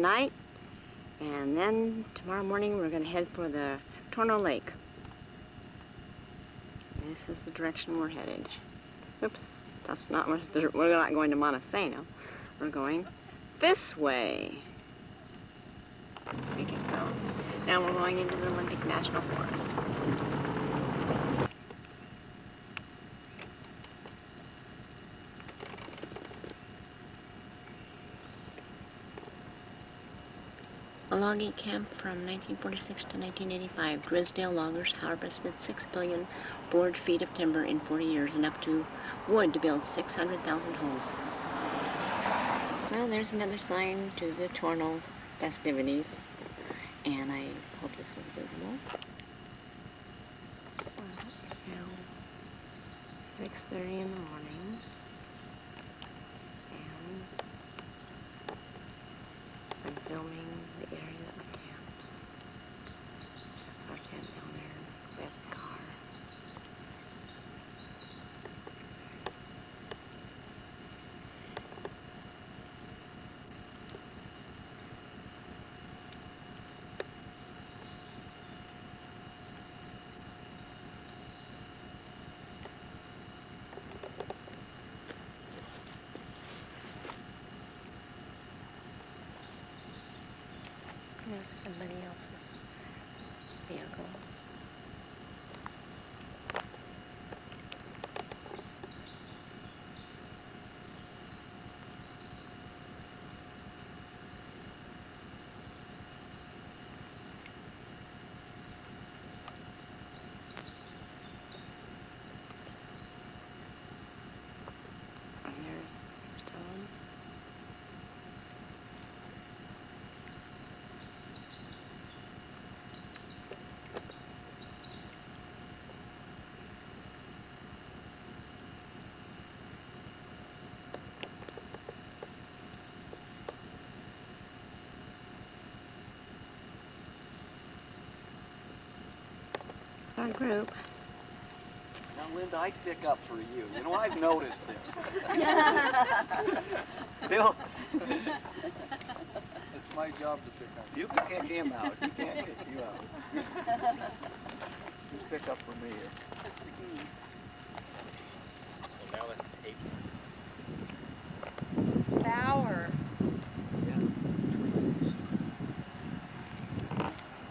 tonight, and then tomorrow morning we're going to head for the Tornow Lake. This is the direction we're headed. Oops, that's not what we're not going to Montesano. We're going this way. Make it go. Now we're going into the Olympic National Forest. A logging camp from 1946 to 1985. Drisdale loggers harvested 6 billion board feet of timber in 40 years, enough to wood to build 600,000 homes. Well, there's another sign to the Tornow festivities, and I hope this is visible. Now, 6:30 in the morning, and I'm filming the area of the camp. Our camp down there with the car. There's somebody else's vehicle. And there's Stone. Our group. Now, Linda, I stick up for you. You know, I've noticed this. Bill, It's my job to pick up. you can kick him out. He can't kick you out. You stick up for me here. Bauer.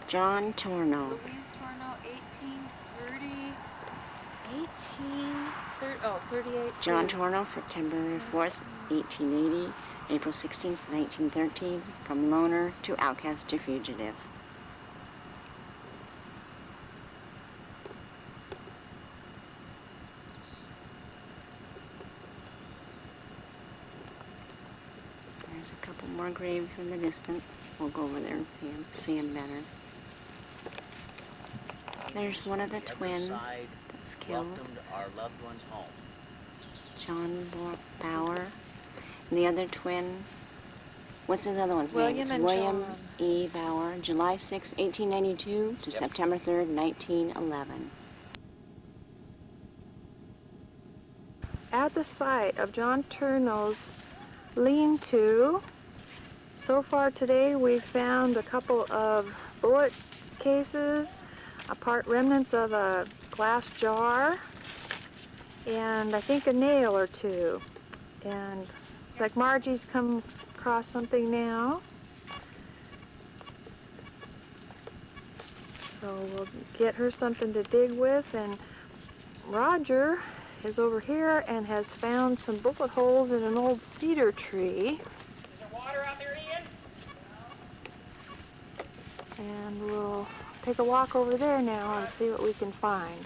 John Tornow. Louise Tornow, 38. John Tornow, September 4th, 1880, April 16th, 1913, from loner to outcast to fugitive. There's a couple more graves in the distance. We'll go over there and see him better. There's one of the twins that was killed. Welcomed our loved ones home. John Bauer. And the other twin, what's his other one's name? It's and William John. E. Bauer, July 6, 1892 to September 3rd, 1911. At the site of John Turnow's lean-to, so far today we've found a couple of bullet cases, remnants of a glass jar, and I think a nail or two. And it's like Margie's come across something now. So we'll get her something to dig with, and Roger is over here and has found some bullet holes in an old cedar tree. Is there water out there, Ian? And we'll take a walk over there now and see what we can find.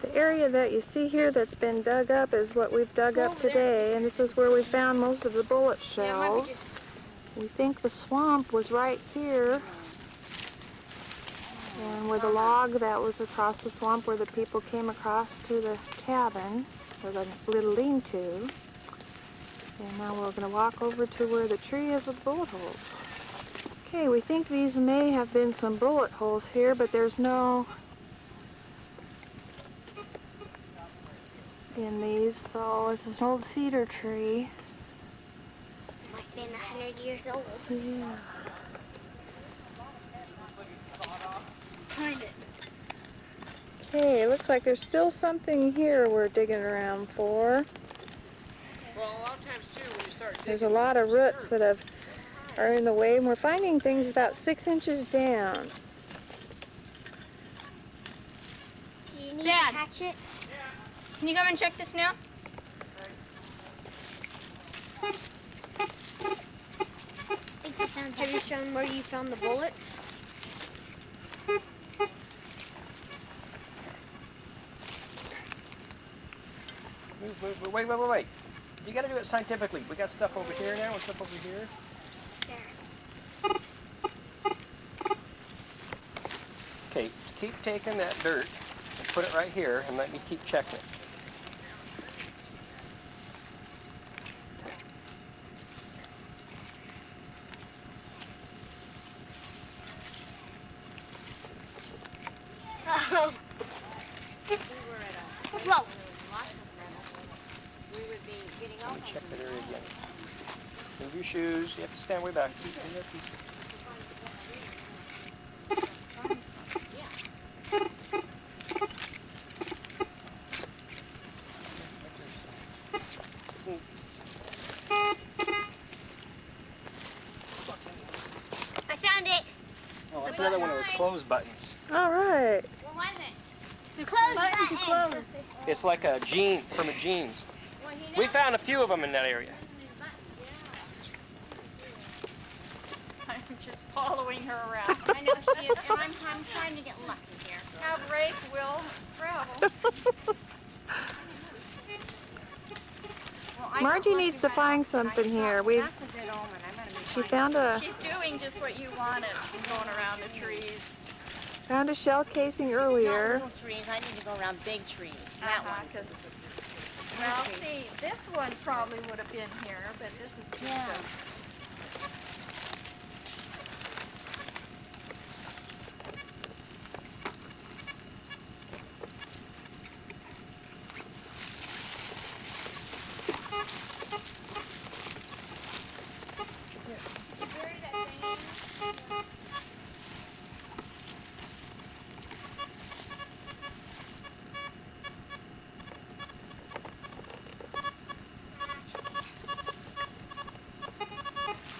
The area that you see here that's been dug up is what we've dug up today, and this is where we found most of the bullet shells. We think the swamp was right here, and with a log that was across the swamp where the people came across to the cabin, or the little lean-to. And now we're going to walk over to where the tree is with bullet holes. Okay, we think these may have been some bullet holes here, but there's no in these, so this is an old cedar tree. been 100 years old. Yeah. Find it. Okay, it looks like there's still something here we're digging around for. Well, a lot of times too, when you start digging, There's a lot of roots that are in the way, and we're finding things about 6 inches down. Do you need Dad. a hatchet? Can you come and check this now? Have you shown where you found the bullets? Wait. You gotta do it scientifically. We got stuff over here now and stuff over here. Okay, keep taking that dirt and put it right here and let me keep checking it. Oh. Whoa. Let me check that area again. Move your shoes. You have to stand way back. Keep in there, keep- I found it. Oh, that's another one of those close buttons. All right. What was it? So close Button to button. close. It's like a jean from a jeans. We found a few of them in that area. I'm just following her around. I know she is, and I'm trying to get lucky here. Have Rake will travel. Well, I Margie got needs lucky to find right off, something and I here. thought, We've that's a good omen. I'm gonna be she fine. found a She's doing just what you wanted. She's going around the trees. shell casing Not earlier. little trees. I need to go around big trees. That one. 'Cause- well, see, this one probably would have been here, but this is just a...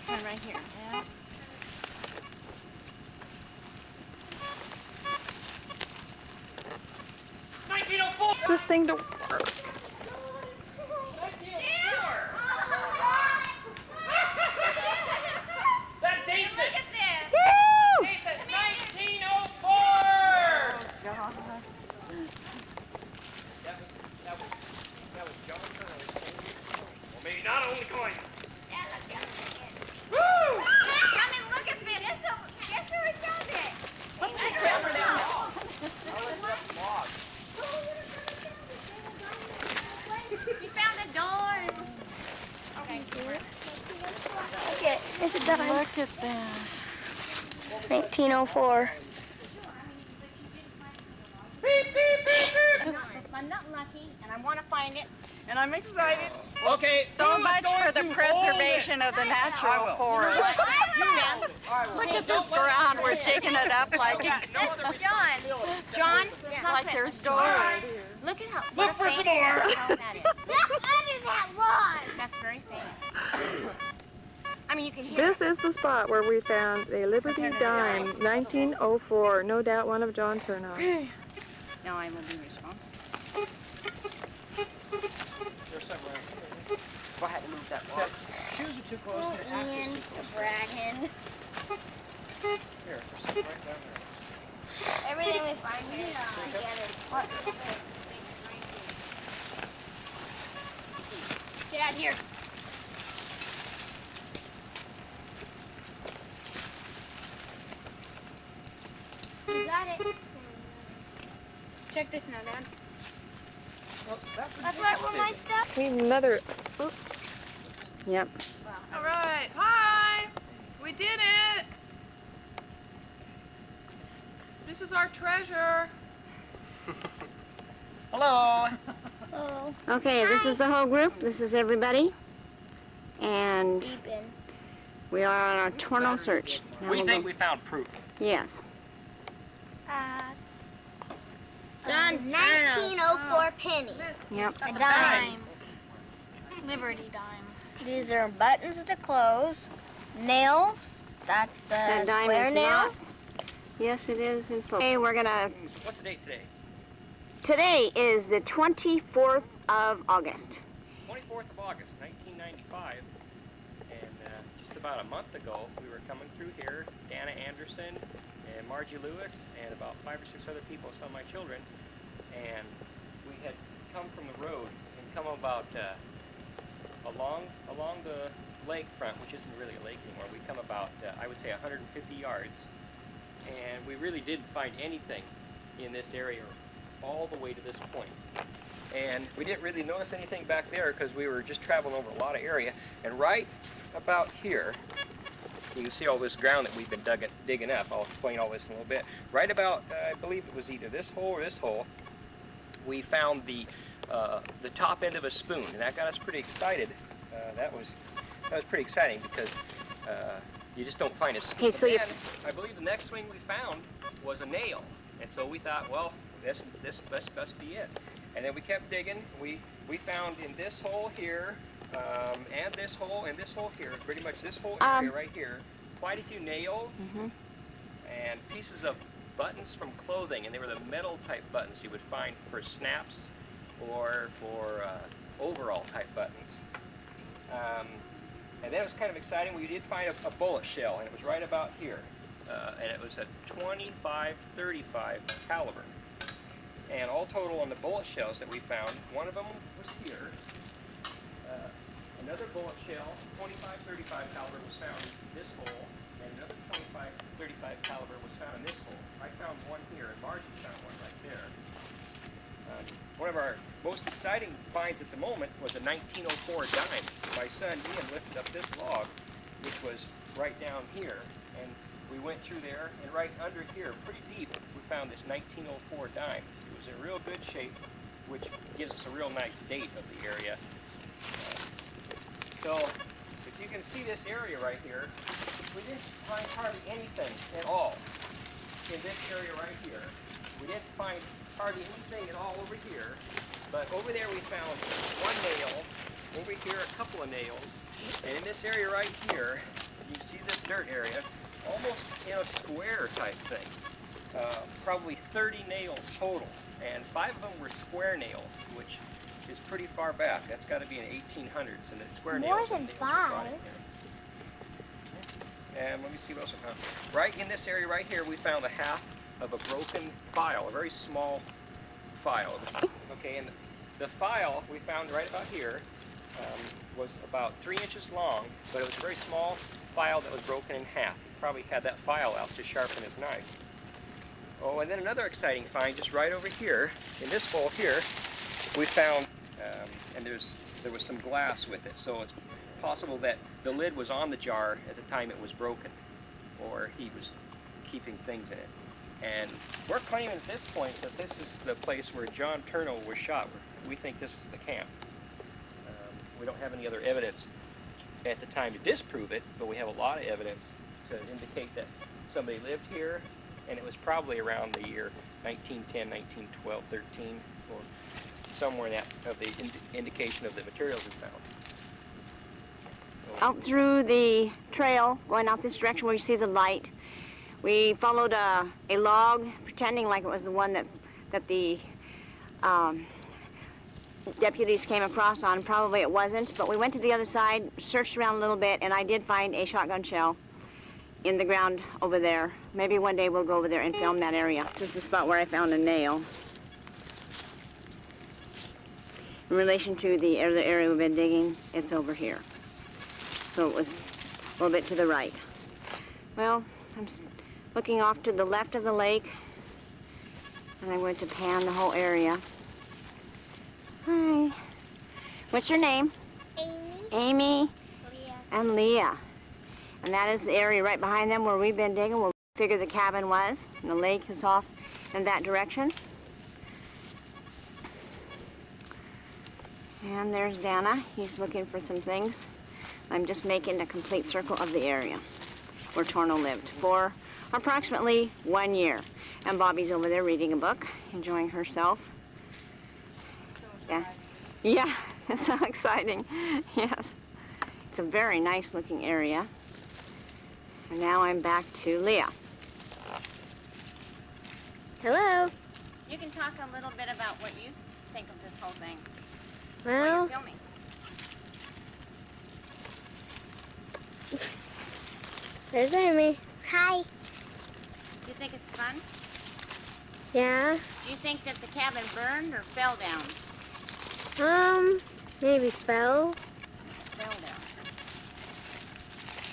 One right here. Yeah. This thing to work. 1904! That dates it! Woo! Dates it! 1904! That was John Tornow. Well, maybe not only coin. Woo! Come and look at this. Guess who found it? Put the camera down. You found the door. Okay. Okay, it's a dime. Look at that. 1904. If I'm not lucky, and I want to find it, And I'm excited Okay, so who's much going for the to preservation of the natural forest. Look at this ground. We're digging it up like John, stop like this. there's gold. Look at how. Look for some more. How that is. Under that log. That's very faint. I mean, you can hear. This is the spot where we found a Liberty dime, 1904. No doubt one of John Tornow. Now I will be responsible. If I had to move that log. Shoes are too close to the axle. Ian, bragging. Here, there's some right down there. Everything we find here together. Dad, here. You got it. Check this now, Dad. Well, That's right where my stuff. We have another. Oops. Yep. All right. Hi. We did it. This is our treasure. Hello. Oh. Okay, this is the whole group. This is everybody. And Beeping. We are on our Tornow search. Now We we'll think go- we found proof. Yes. John 1904 penny. Yep. A dime. Liberty dime. These are buttons to close. Nails. That's a That dime square is nail. not. Yes, it is in focus. Okay, we're gonna. What's the date today? Today is the 24th of August. 24th of August, 1995. And just about a month ago, we were coming through here, Dana Anderson and Margie Lewis and about 5 or 6 other people, some of my children. And we had come from the road and come about along the lake front, which isn't really a lake anymore. We come about, I would say, 150 yards. And we really didn't find anything in this area all the way to this point. And we didn't really notice anything back there because we were just traveling over a lot of area. And right about here, you can see all this ground that we've been digging up. I'll explain all this in a little bit. Right about, I believe it was either this hole or this hole, we found the top end of a spoon, and that got us pretty excited. That was pretty exciting because you just don't find a spoon. Okay, so And I believe the next thing we found was a nail, and so we thought, well, this must be it. And then we kept digging. We found in this hole here, and this hole here, pretty much this whole area right here, quite a few nails and pieces of buttons from clothing, and they were the metal type buttons you would find for snaps or for overall type buttons. And then it was kind of exciting. We did find a bullet shell, and it was right about here, and it was a 25-35 caliber. And all total on the bullet shells that we found, one of them was here. Another bullet shell, 25-35 caliber, was found in this hole, and another 25-35 caliber was found in this hole. I found one here, and Margie found one right there. One of our most exciting finds at the moment was a 1904 dime. My son Ian lifted up this log, which was right down here, and we went through there, and right under here, pretty deep, we found this 1904 dime. It was in real good shape, which gives us a real nice date of the area. So, if you can see this area right here, we didn't find hardly anything at all in this area right here. We didn't find hardly anything at all over here, but over there we found one nail, over here a couple of nails, and in this area right here, you see this dirt area, almost in a square type thing. Probably 30 nails total, and 5 of them were square nails, which is pretty far back. That's got to be in the 1800s, and the square nails. More than and nails are brought 5. in here. And let me see what else we found. Right in this area right here, we found a half of a broken file, a very small file. Okay, and the file we found right about here was about 3 inches long, but it was a very small file that was broken in half. He probably had that file out to sharpen his knife. Oh, and then another exciting find just right over here, in this hole here, we found, and there was some glass with it, so it's possible that the lid was on the jar at the time it was broken, or he was keeping things in it. And we're claiming at this point that this is the place where John Tornow was shot. We think this is the camp. We don't have any other evidence at the time to disprove it, but we have a lot of evidence to indicate that somebody lived here, and it was probably around the year 1910, 1912, 13, or somewhere in that of the indication of the materials we found. So, Out through the trail, going out this direction where you see the light, we followed a log, pretending like it was the one that the deputies came across on. Probably it wasn't, but we went to the other side, searched around a little bit, and I did find a shotgun shell in the ground over there. Maybe one day we'll go over there and film that area. This is the spot where I found a nail. In relation to the area we've been digging, it's over here. So it was a little bit to the right. Well, I'm looking off to the left of the lake, and I'm going to pan the whole area. Hi. What's your name? Amy. Amy Leah. and Leah. And that is the area right behind them where we've been digging, where we figured the cabin was. And the lake is off in that direction. And there's Dana. He's looking for some things. I'm just making a complete circle of the area where Tornow lived for approximately 1 year. And Bobby's over there reading a book, enjoying herself. Yeah, yeah, it's so exciting. Yes, it's a very nice looking area. And now I'm back to Leah. Hello. You can talk a little bit about what you think of this whole thing. Well, What you're filming. there's Amy. Hi. Do you think it's fun? Yeah. Do you think that the cabin burned or fell down? Maybe spell. Fell down.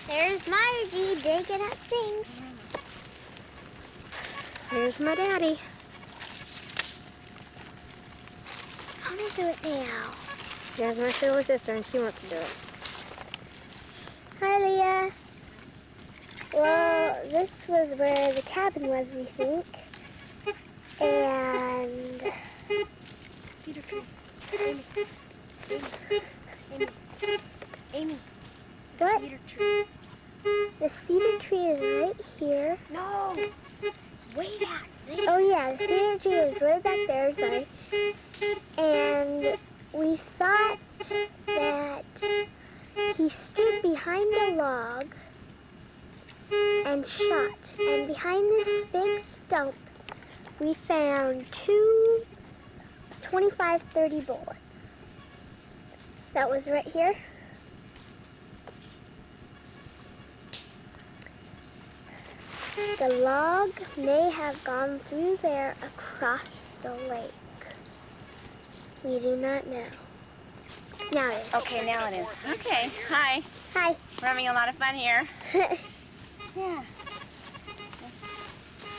There's Margie digging up things. There's my daddy. I'm gonna do it now. There's my silver sister, and she wants to do it. Hi, Leah. Well, this was where the cabin was, we think. And cedar tree. Amy. What? Cedar tree. The cedar tree is right here. No, it's way back there. Oh yeah, the cedar tree is way back there, sorry. And we thought that he stood behind a log and shot. And behind this big stump, we found two 25-30 bullets. That was right here. The log may have gone through there across the lake. We do not know. Now it is. Okay, now it is. Okay, hi. Hi. We're having a lot of fun here. Yeah.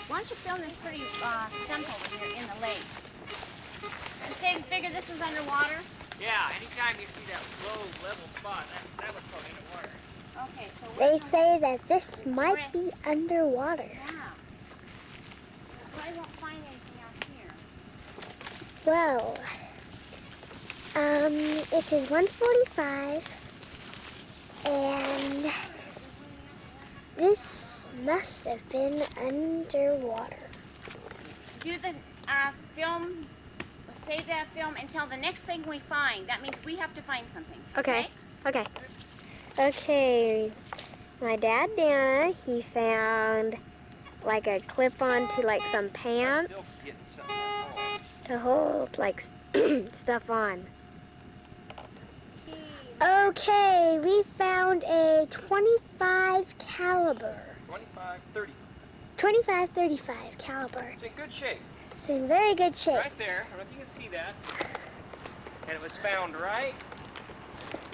Why don't you film this pretty stump over here in the lake? You figure this is underwater? Yeah, anytime you see that low level spot, that was probably in the water. Okay, so They say that this might be underwater. yeah. We probably won't find anything out here. Well, it is 1:45, and this must have been underwater. Do the film, save that film until the next thing we find. That means we have to find something. Okay. Okay, my dad, Dana, he found like a clip onto like some pants Still getting something on. to hold like stuff on. Okay, we found a 25 caliber. 25-35 caliber. It's in good shape. It's in very good shape. Right there. I don't know if you can see that. And it was found right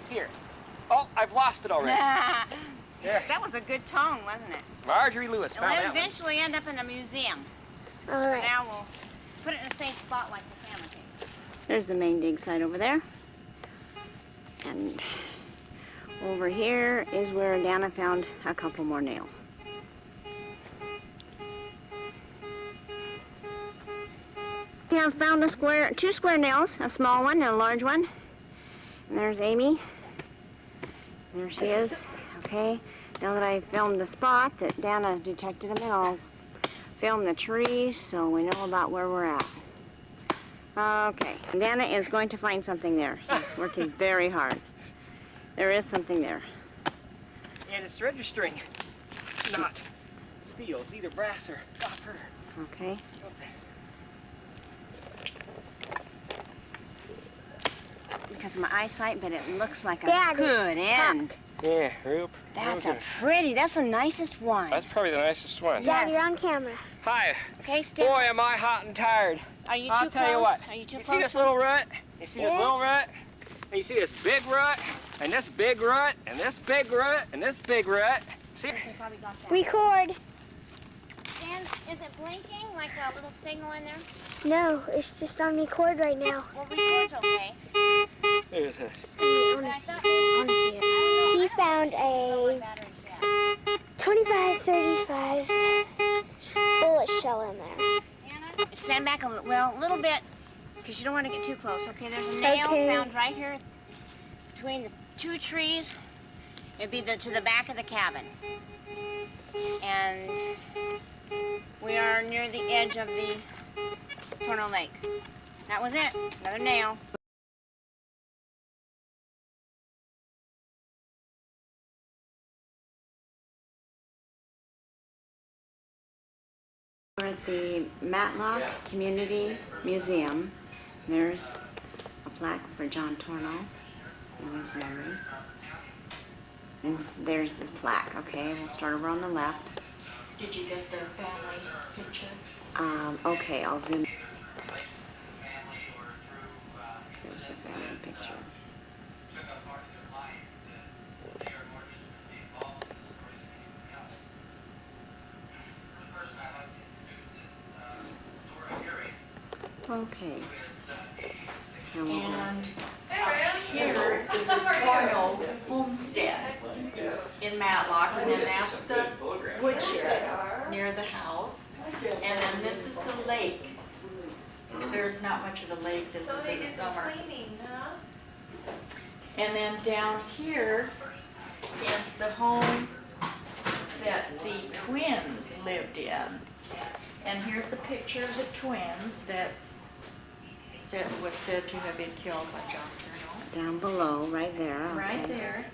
here. Oh, I've lost it already. There. That was a good tone, wasn't it? Marjorie Lewis It'll found that one. eventually end up in a museum. All right. Now we'll put it in the same spot like the camera case. There's the main dig site over there. And over here is where Dana found a couple more nails. Yeah, I found two square nails, a small one and a large one. And there's Amy. There she is. Okay, now that I filmed the spot that Dana detected them in, I'll film the trees so we know about where we're at. Okay, Dana is going to find something there. He's working very hard. There is something there. And it's registering. It's not steel. It's either brass or copper. Okay. Because of my eyesight, but it looks like a Daddy, good end. Yeah, Rube. That's that's the nicest one. That's probably the nicest one. Dad, Yes. you're on camera. Hi. Okay, stand. Boy, am I hot and tired. Are you too I'll close? tell you what. Are you too You close? see this little rut? You see this little rut? And you see this big rut? And this big rut? And this big rut? And this big rut? See? Okay, probably got that. Record. Dan, is it blinking like a little signal in there? No, it's just on record right now. Well, record's okay. There's a... I want to see it. He found a 25-35 bullet shell in there. Stand back a little bit, because you don't want to get too close. Okay, there's a nail Okay. found right here between the two trees. It'd be to the back of the cabin. And we are near the edge of the Tornow Lake. That was it. Another nail. We're at the Matlock Community Museum. There's a plaque for John Tornow in his memory. And there's the plaque. Okay, we'll start over on the left. Did you get their family picture? Okay, I'll zoom. There's the family picture. Okay. And here is the Tornow homestead in Matlock, and then that's the woodshed near the house. And then this is the lake. There's not much of a lake, this is in the summer. And then down here is the home that the twins lived in. And here's a picture of the twins that was said to have been killed by John Tornow. Down below, right there. Okay. Right there.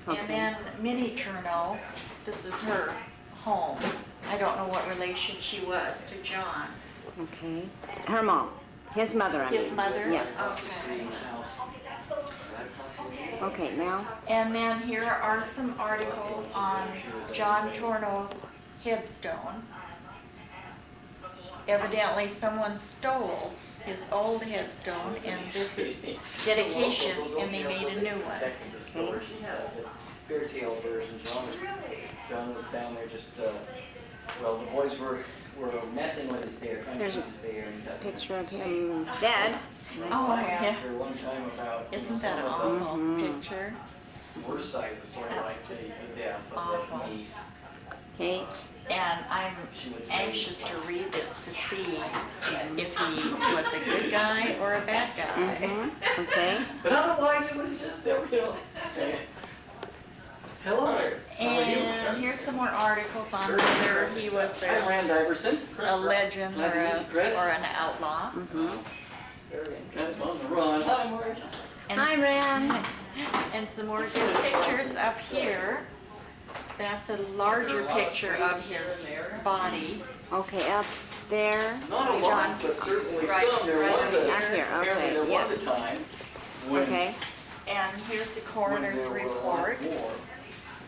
Okay. And then Minnie Tornow, this is her home. I don't know what relation she was to John. Okay. Her mom. His mother, I mean. His mother? Yes. Okay. Okay, now. And then here are some articles on John Tornow's headstone. Evidently someone stole his old headstone, and this is dedication, and they made a new one. Fairy tale version. John was down there just, well, the boys were messing with his bear, trying to There's shoot his bear. And picture of him dead. Oh, I yeah. asked her one time about... Isn't that an awful picture? Worst side of the story, That's like just the death of awful. the niece. Okay. And I'm anxious to read this to see if he was a good guy or a bad guy. Okay. But otherwise, it was just a real... Hello. And here's some more articles on whether he was I'm Rand Iverson. a legend or, Glad to meet you, Chris. or an outlaw. Kind of on the run. Hi, Marge. And Hi, Rand. And some more good pictures up here. That's a larger picture of his body. Okay, up there. Not a lot, but certainly Right, some. There right was a, up here, apparently okay, there yes. was a time when, Okay. And here's the when coroner's there were a lot report more.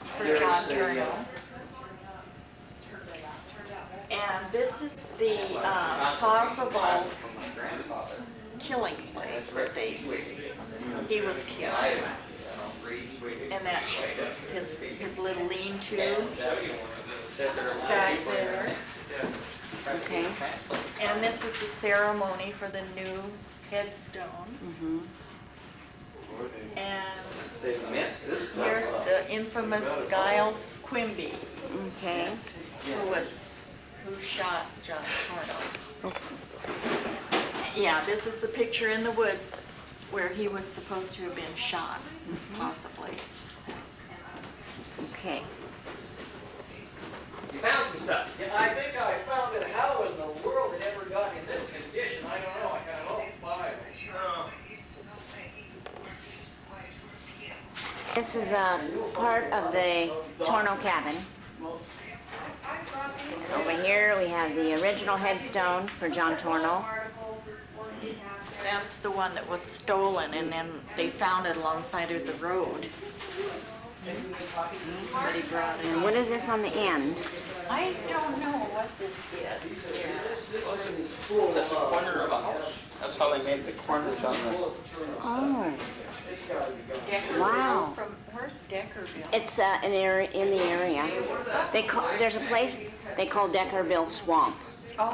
for There's John a, Tornow. And this is the possible killing place that he was killed. And that's his little lean-to back there. Okay. And this is the ceremony for the new headstone. And They missed this stuff here's up. the infamous Giles Quimby, Okay. who shot John Tornow. Yeah, this is the picture in the woods where he was supposed to have been shot, possibly. Okay. You found some stuff. Yeah, I think I found it. How in the world it ever got in this condition, I don't know. I got it all filed. Oh. This is a part of the Tornow cabin. Over here we have the original headstone for John Tornow. That's the one that was stolen, and then they found it alongside of the road. Somebody brought it. And what is this on the end? I don't know what this is. That's a corner of a house. That's how they made the corners on the... Oh, Deckerville. Wow. From where's Deckerville? it's an area in the area. There's a place they call Deckerville Swamp.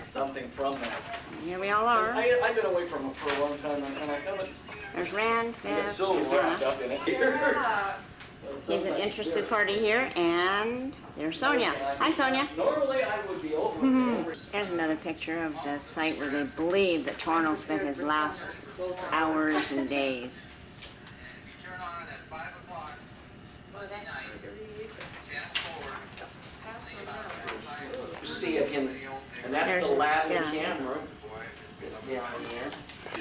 Something from that. Here we all are. I've been away from it for a long time, and I haven't There's Rand, got Bev, so and wrapped Donna. up in it here. He's an interested party here, and there's Sonia. Hi, Sonia. Normally I would be over. There's another picture of the site where they believe that Tornow spent his last hours and days. Turn on at 5 o'clock. see of him, and that's There's the his- lavin yeah. camera that's down in there.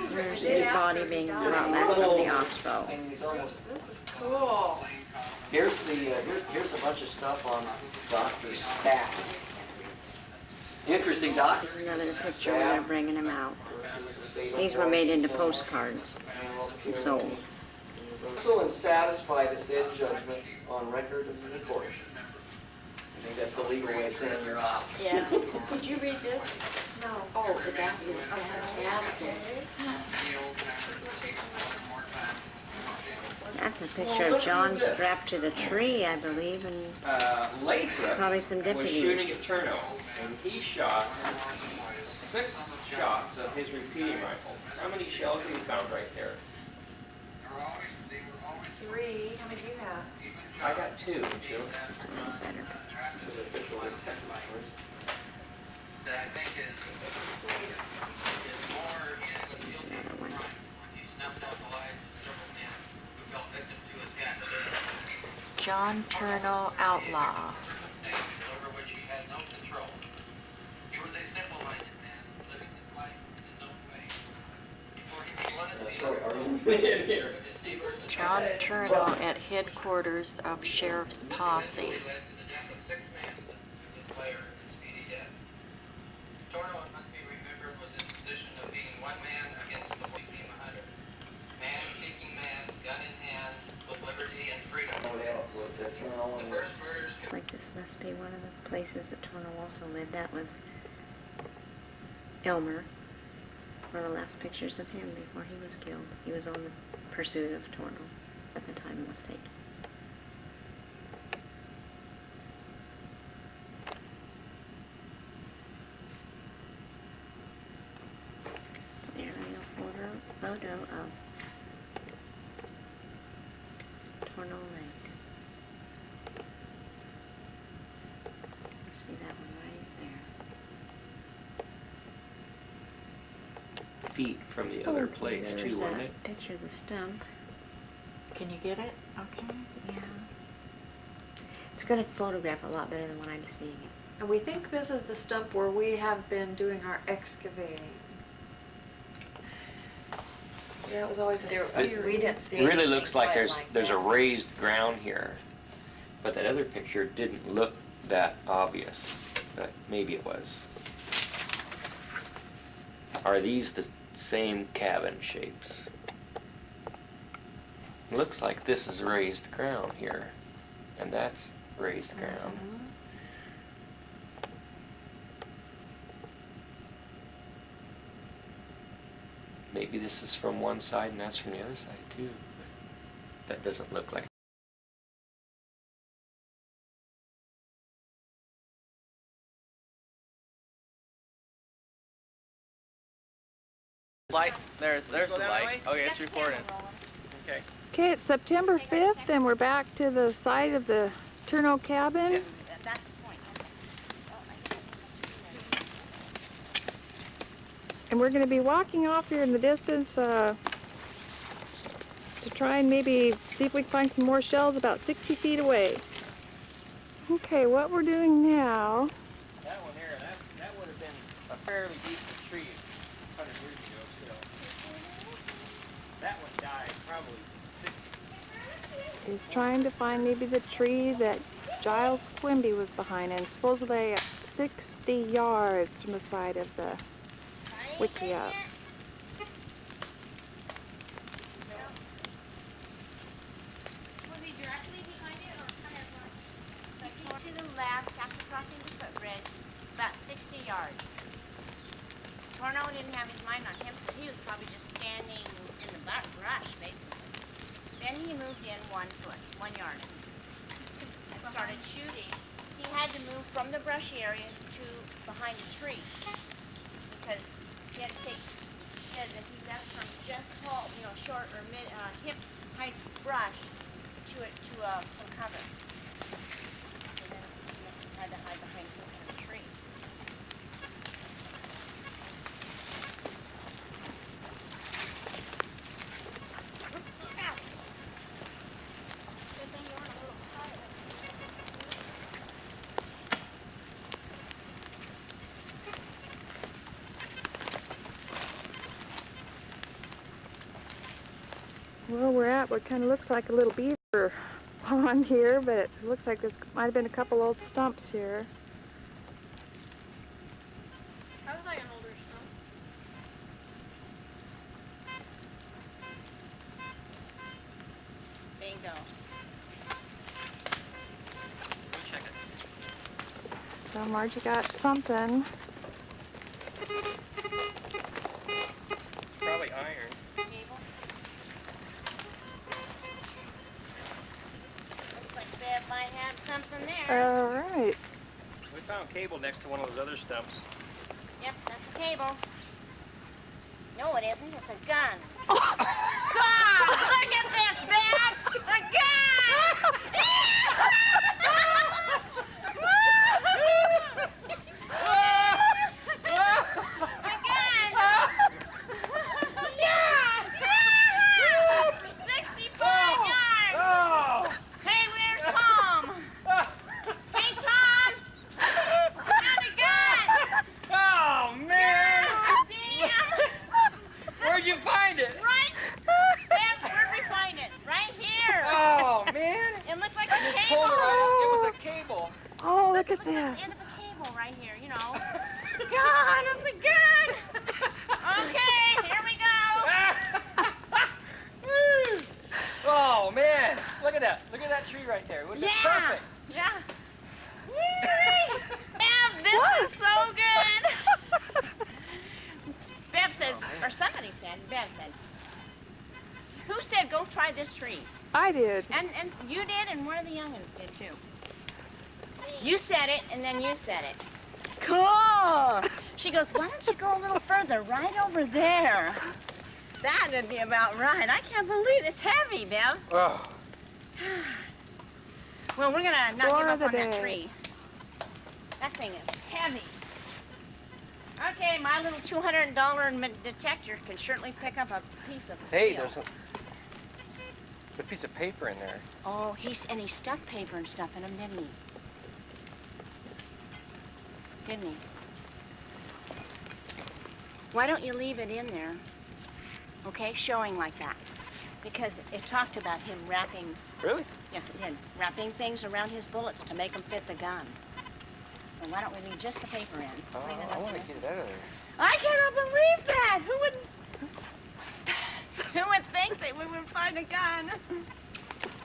There's his body being brought back from the off-road. And he's almost, This is cool. here's a bunch of stuff on Dr. Stack. Interesting doctor. Here's another picture where they're bringing him out. versus the state of These were made into Washington. postcards and sold. Cancel and satisfy the said judgment on record of the court. I think that's the legal way of saying you're off. Yeah. Could you read this? No. Oh, that is fantastic. That's a picture of John strapped to the tree, I believe, and Lathrop probably some was shooting deputies. at Tornow, and he shot 6 shots of his repeating rifle. How many shells have you found right there? 3. How many do you have? I got 2. It's a little better. Another one. John Tornow, outlaw. John Tornow at headquarters of Sheriff's Posse. Tornow, it must be remembered, was in position of being one man against the whole team of 100. Man seeking man, gun in hand, with liberty and freedom. The first murders Like this must be one of the places that Tornow also lived. That was Elmer. One of the last pictures of him before he was killed. He was on the pursuit of Tornow at the time it was taken. Aerial photo of Tornow Lake. Must be that one right there. Feet from the other place There's too, wasn't that it? picture of the stump. Can you get it? Okay. Yeah. It's going to photograph a lot better than what I'm seeing it. And we think this is the stump where we have been doing our excavating. Yeah, it was always there. We didn't see It really anything looks like quite there's a that. raised ground here, but that other picture didn't look that obvious, but maybe it was. Are these the same cabin shapes? Looks like this is raised ground here, and that's raised ground. Maybe this is from one side and that's from the other side too. That doesn't look like. Lights. There's the light. Okay, it's recording. Okay. Okay, it's September 5th, and we're back to the site of the Tornow cabin. That's the point. And we're going to be walking off here in the distance to try and maybe see if we can find some more shells about 60 feet away. Okay, what we're doing now, That one there, that would have been a fairly decent tree 100 years ago still. That one died probably 60. is trying to find maybe the tree that Giles Quimby was behind, and supposedly 60 yards from the side of the wickiup. Was he directly behind it or kind of like to the left after crossing the footbridge, about 60 yards. Tornow didn't have his mind on him, so he was probably just standing in the brush, basically. Then he moved in 1 foot, 1 yard, and started shooting. He had to move from the brushy area to behind a tree because he had to take. He said that he went from just tall, short or mid hip height brush to some cover. So then he must have had to hide behind some kind of tree. Ow! Good thing you weren't a little tired. Well, we're at what kind of looks like a little beaver pond here, but it looks like there's might have been a couple old stumps here. That was like an older stump. Bingo. Check it. So Margie got something. Probably iron. Cable. Looks like Bev might have something there. All right. We found cable next to one of those other stumps. Yep, that's a cable. No, it isn't. It's a gun. God, look at this, Bev! A gun! A gun! Yeah! For 65 yards! Oh! Hey, where's Tom? Hey, Tom! Found a gun! Oh, man! Damn! Where'd you find it? Right? Bev, where'd we find it? Right here! Oh, man! It looked like a Just cable! pulled it right out. It was a cable. Oh, look It at looks like that. the end of a cable right here, you know. God, it's a gun! Okay, here we go! Oh, man! Look at that. Look at that tree right there. Wouldn't it be perfect? Yeah. Whee! Bev, this is so good! Bev says, or somebody said, Bev said, who said go try this tree? I did. And you did, and one of the youngins did too. You said it, and then you said it. Cool! She goes, why don't you go a little further, right over there? That'd be about right. I can't believe it's heavy, Bev. Oh. Well, we're gonna not Score give of up the on that day. tree. That thing is heavy. Okay, my little $200 detector can certainly pick up a piece of steel. Hey, there's a piece of paper in there. Oh, he stuck paper and stuff in them, didn't he? Didn't he? Why don't you leave it in there? Okay, showing like that. Because it talked about him wrapping, Really? yes it did, wrapping things around his bullets to make them fit the gun. Well, why don't we leave just the paper in? Oh, Clean it I up want to the get rest. it out of there. I cannot believe that! Who would think that we would find a gun?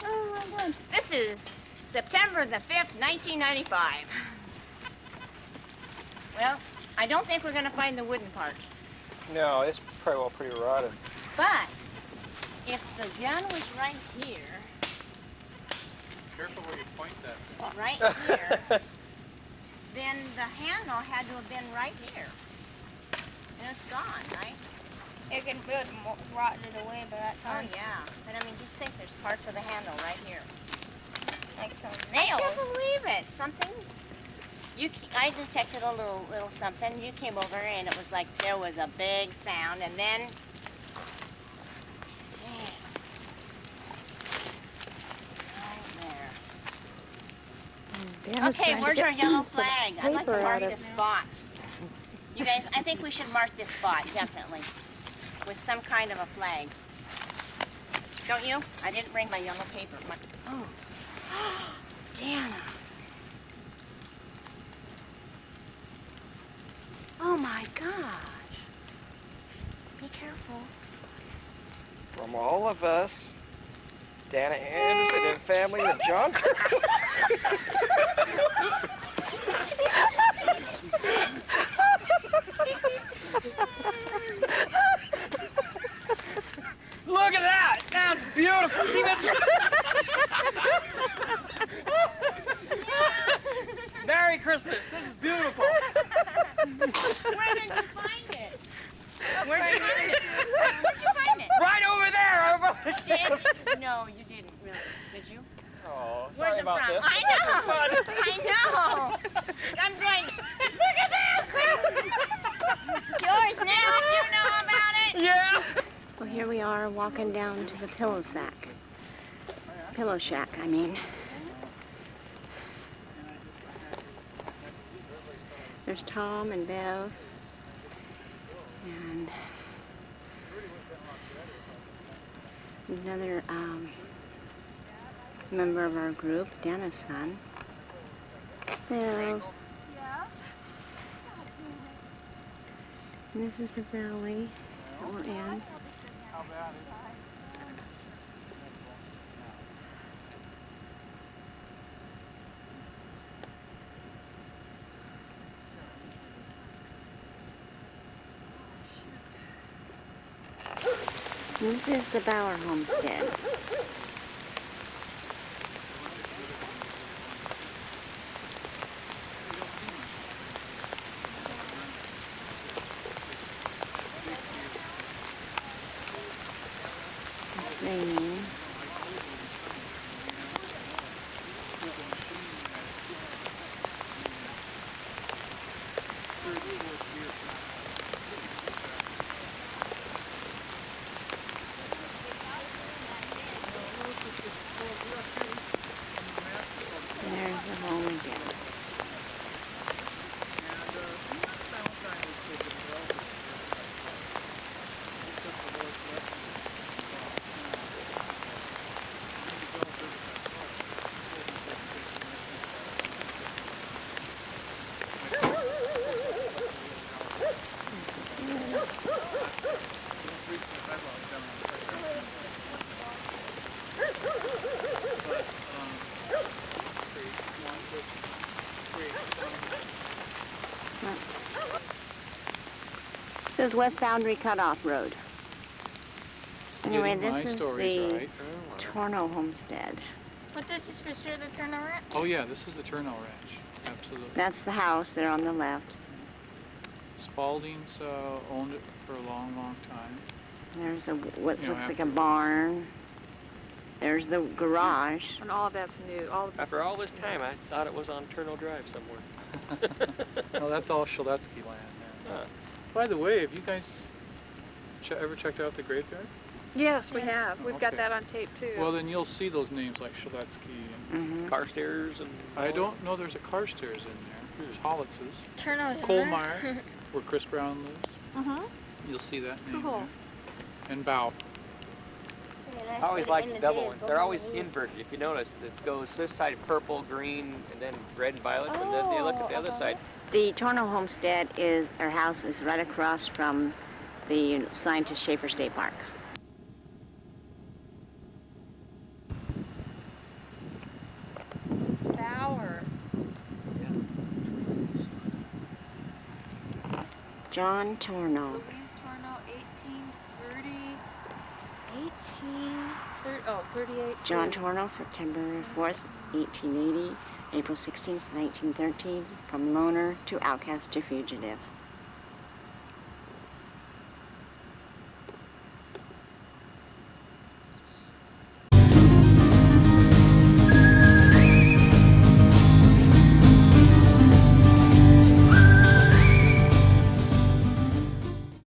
Oh my God. This is September the 5th, 1995. Well, I don't think we're gonna find the wooden part. No, it's probably all pretty rotted. But if the gun was right here, Careful where you point that. right here, then the handle had to have been right here. And it's gone, right? It can build rotted it away by that Oh time. yeah. But I mean, just think there's parts of the handle right here. Like some I nails. can't believe it. Something. I detected a little something. You came over and it was like there was a big sound, and then. Man. Right there. Dan was Okay, trying to where's get our yellow some flag? I'd like to paper mark out of this spot. You guys, I think we should mark this spot, definitely, with some kind of a flag. Don't you? I didn't bring my yellow paper. Oh. Dana. Oh my gosh. Be careful. From all of us, Dana Anderson and family of John Turnow. Look at that! That's beautiful! Merry Christmas! This is beautiful! Where did you find it? Where'd you find it? Where'd you find it? Right over there! Did you? No, you didn't really. Did you? Oh, Where's sorry it about from? this. I This was know. fun. I know. I'm going. Look at this. It's yours now. Did you know about it? Yeah! Well, here we are walking down to the pillow shack, I mean. There's Tom and Bev. And Another member of our group, Dana's son. Well, this is the valley that we're in. How bad is it? This is the Bauer homestead. It's raining. There's the home again. It says West Boundary Cutoff Road. Anyway, this is the Tornow homestead. But this is for sure the Tornow Ranch? Oh yeah, this is the Tornow Ranch. Absolutely. That's the house there on the left. Spalding's owned it for a long, long time. There's what looks like a barn. There's the garage. And all of that's new. All of this After all this time, I thought it was on Tornow Drive somewhere. No, that's all Shildetsky land there. Huh. By the way, have you guys ever checked out the graveyard? Yes, we have. We've got Okay. that on tape too. Well, then you'll see those names like Shildetsky. And Carstairs and... I don't know there's a Carstairs in there. There's Hollitz's. Tornow. Colmeyer, where Chris Brown lives. You'll see that name Cool. there. And Bauer. I always like the double ones. They're always inverted. If you notice, it goes this side purple, green, and then red and violets, and then you look at the other side. The Tornow homestead our house is right across from the sign to Schaefer State Park. Bauer. John Tornow. Louise Tornow, 38. John Tornow, September 4th, 1880, April 16th, 1913, from loner to outcast to fugitive.